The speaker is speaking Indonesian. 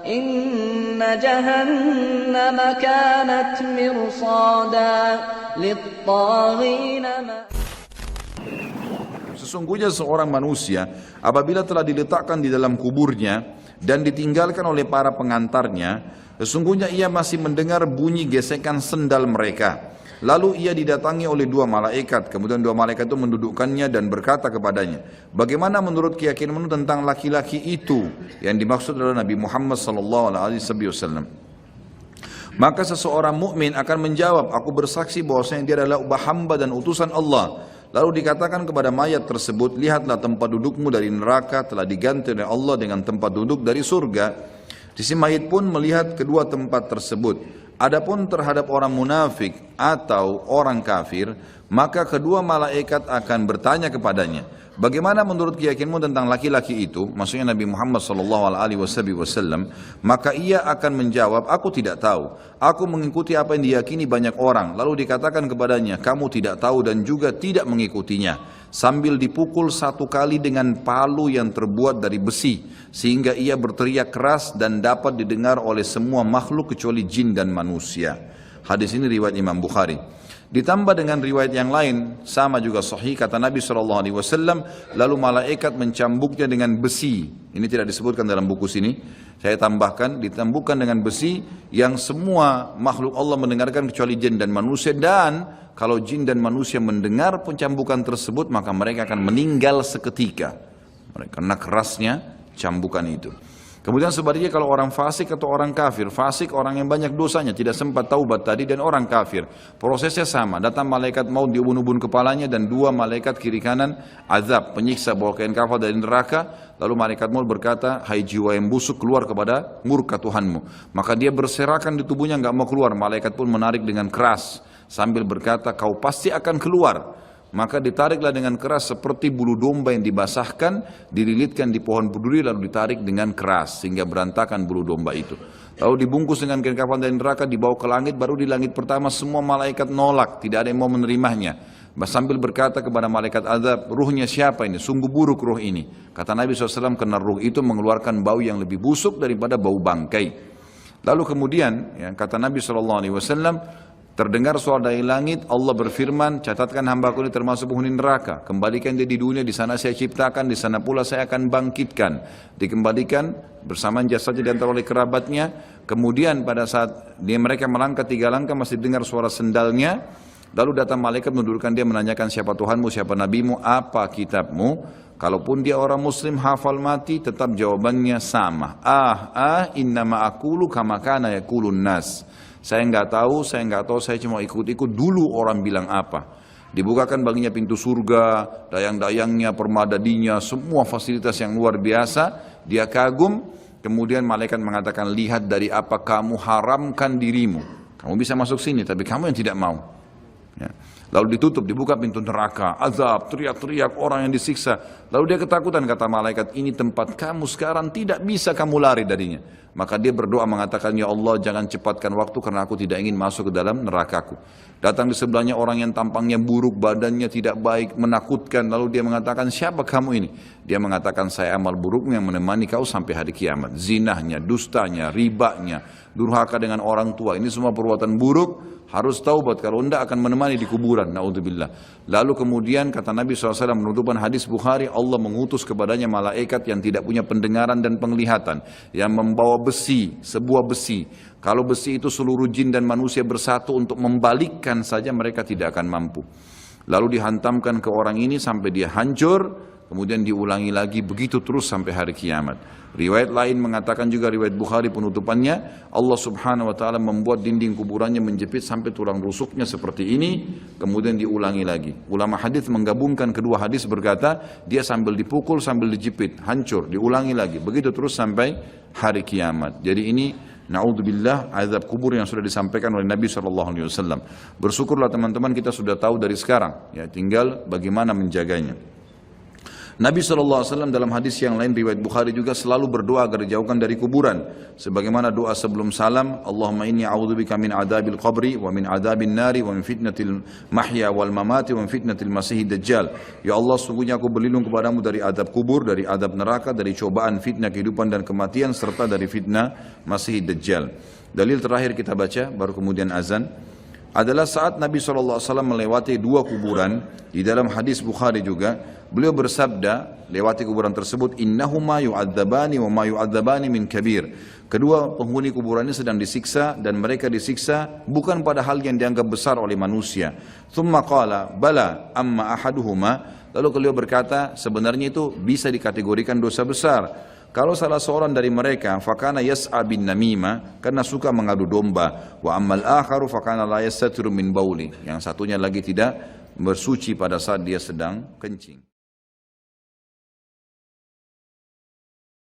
Inna jahannam kanat mirsada lit-taghina. Sesungguhnya seorang manusia apabila telah diletakkan di dalam kuburnya dan ditinggalkan oleh para pengantarnya, sesungguhnya ia masih mendengar bunyi gesekan sendal mereka. Lalu ia didatangi oleh dua malaikat, kemudian dua malaikat itu mendudukkannya dan berkata kepadanya, bagaimana menurut keyakinanmu tentang laki-laki itu? Yang dimaksud adalah Nabi Muhammad SAW. Maka seseorang mukmin akan menjawab, aku bersaksi bahwasanya dia adalah hamba dan utusan Allah. Lalu dikatakan kepada mayat tersebut, lihatlah tempat dudukmu dari neraka telah diganti oleh Allah dengan tempat duduk dari surga. Si mayit pun melihat kedua tempat tersebut. Adapun terhadap orang munafik atau orang kafir, maka kedua malaikat akan bertanya kepadanya, bagaimana menurut keyakinanmu tentang laki-laki itu? Maksudnya Nabi Muhammad SAW. Maka ia akan menjawab, aku tidak tahu. Aku mengikuti apa yang diyakini banyak orang. Lalu dikatakan kepadanya, kamu tidak tahu dan juga tidak mengikutinya. Sambil dipukul satu kali dengan palu yang terbuat dari besi, sehingga ia berteriak keras dan dapat didengar oleh semua makhluk kecuali jin dan manusia. Hadis ini riwayat Imam Bukhari. Ditambah dengan riwayat yang lain, sama juga sahih, kata Nabi SAW, lalu malaikat mencambuknya dengan besi. Ini tidak disebutkan dalam buku sini, saya tambahkan, ditambukkan dengan besi yang semua makhluk Allah mendengarkan kecuali jin dan manusia. Dan kalau jin dan manusia mendengar pencambukan tersebut, maka mereka akan meninggal seketika karena kerasnya cambukan itu. Kemudian sebaliknya kalau orang fasik atau orang kafir, fasik orang yang banyak dosanya, tidak sempat taubat tadi, dan orang kafir, prosesnya sama, datang malaikat maut diubun-ubun kepalanya dan dua malaikat kiri kanan azab, penyiksa bawa kain kafan dari neraka. Lalu malaikat maut berkata, hai jiwa yang busuk, keluar kepada murka Tuhanmu. Maka dia berserakan di tubuhnya, enggak mau keluar. Malaikat pun menarik dengan keras sambil berkata, kau pasti akan keluar. Maka ditariklah dengan keras seperti bulu domba yang dibasahkan, dililitkan di pohon berduri lalu ditarik dengan keras sehingga berantakan bulu domba itu. Lalu dibungkus dengan kain kafan dari neraka, dibawa ke langit. Baru di langit pertama semua malaikat nolak, tidak ada yang mau menerimanya. Sambil berkata kepada malaikat azab, ruhnya siapa ini? Sungguh buruk ruh ini. Kata Nabi SAW, karena ruh itu mengeluarkan bau yang lebih busuk daripada bau bangkai. Lalu kemudian kata Nabi SAW, terdengar suara dari langit, Allah berfirman, catatkan hambaku ini termasuk penghuni neraka. Kembalikan dia di dunia, di sana saya ciptakan, di sana pula saya akan bangkitkan. Dikembalikan bersamaan jasadnya diantar oleh kerabatnya. Kemudian pada saat mereka melangkah 3 langkah masih dengar suara sendalnya. Lalu datang malaikat mendudukkan dia, menanyakan siapa Tuhanmu, siapa nabimu, apa kitabmu. Kalaupun dia orang muslim hafal mati, tetap jawabannya sama. Innama aqulu kama kana yaqulun nas. Saya nggak tahu, saya cuma ikut-ikut dulu orang bilang apa. Dibukakan baginya pintu surga, dayang-dayangnya, permadadinya, semua fasilitas yang luar biasa. Dia kagum, kemudian malaikat mengatakan, lihat dari apa kamu haramkan dirimu. Kamu bisa masuk sini, tapi kamu yang tidak mau. Ya. Lalu ditutup, dibuka pintu neraka, azab, teriak-teriak orang yang disiksa. Lalu dia ketakutan, kata malaikat, ini tempat kamu sekarang, tidak bisa kamu lari darinya. Maka dia berdoa mengatakan, ya Allah jangan cepatkan waktu karena aku tidak ingin masuk ke dalam nerakaku. Datang di sebelahnya orang yang tampangnya buruk, badannya tidak baik, menakutkan. Lalu dia mengatakan, siapa kamu ini? Dia mengatakan, saya amal burukmu yang menemani kau sampai hari kiamat. Zinahnya, dustanya, ribanya, durhaka dengan orang tua, ini semua perbuatan buruk. Harus taubat, kalau tidak akan menemani di kuburan. Na'udzubillah. Lalu kemudian kata Nabi SAW menutupan hadis Bukhari, Allah mengutus kepadanya malaikat yang tidak punya pendengaran dan penglihatan, yang membawa besi, sebuah besi. Kalau besi itu seluruh jin dan manusia bersatu untuk membalikkan saja, mereka tidak akan mampu. Lalu dihantamkan ke orang ini sampai dia hancur, kemudian diulangi lagi, begitu terus sampai hari kiamat. Riwayat lain mengatakan juga, riwayat Bukhari penutupannya, Allah Subhanahu wa ta'ala membuat dinding kuburannya menjepit sampai tulang rusuknya seperti ini, kemudian diulangi lagi. Ulama hadis menggabungkan kedua hadis, berkata dia sambil dipukul sambil dijepit, hancur, diulangi lagi, begitu terus sampai hari kiamat. Jadi ini na'udzubillah azab kubur yang sudah disampaikan oleh Nabi SAW. Bersyukurlah teman-teman kita sudah tahu dari sekarang, ya tinggal bagaimana menjaganya. Nabi SAW dalam hadis yang lain riwayat Bukhari juga selalu berdoa agar dijauhkan dari kuburan. Sebagaimana doa sebelum salam, Allahumma inni a'udzubika min adabil qabri wa min adabin nari wa min fitnatil mahya wal mamati wa min fitnatil masihid dajjal. Ya Allah, sungguhnya aku berlindung kepadamu dari adab kubur, dari adab neraka, dari cobaan fitnah kehidupan dan kematian, serta dari fitnah masihid dajjal. Dalil terakhir kita baca, baru kemudian azan, adalah saat Nabi SAW melewati dua kuburan. Di dalam hadis Bukhari juga beliau bersabda lewati kuburan tersebut, innahuma yu'adzabani wa ma yu'adzabani min kabir. Kedua penghuni kuburan ini sedang disiksa dan mereka disiksa bukan pada hal yang dianggap besar oleh manusia. Thumma qala bala amma ahaduhuma. Lalu beliau berkata sebenarnya itu bisa dikategorikan dosa besar. Kalau salah seorang dari mereka fakana yas'a bin namima, karena suka mengadu domba, wa ammal akharu fakana la yastatiru min bauli, yang satunya lagi tidak bersuci pada saat dia sedang kencing.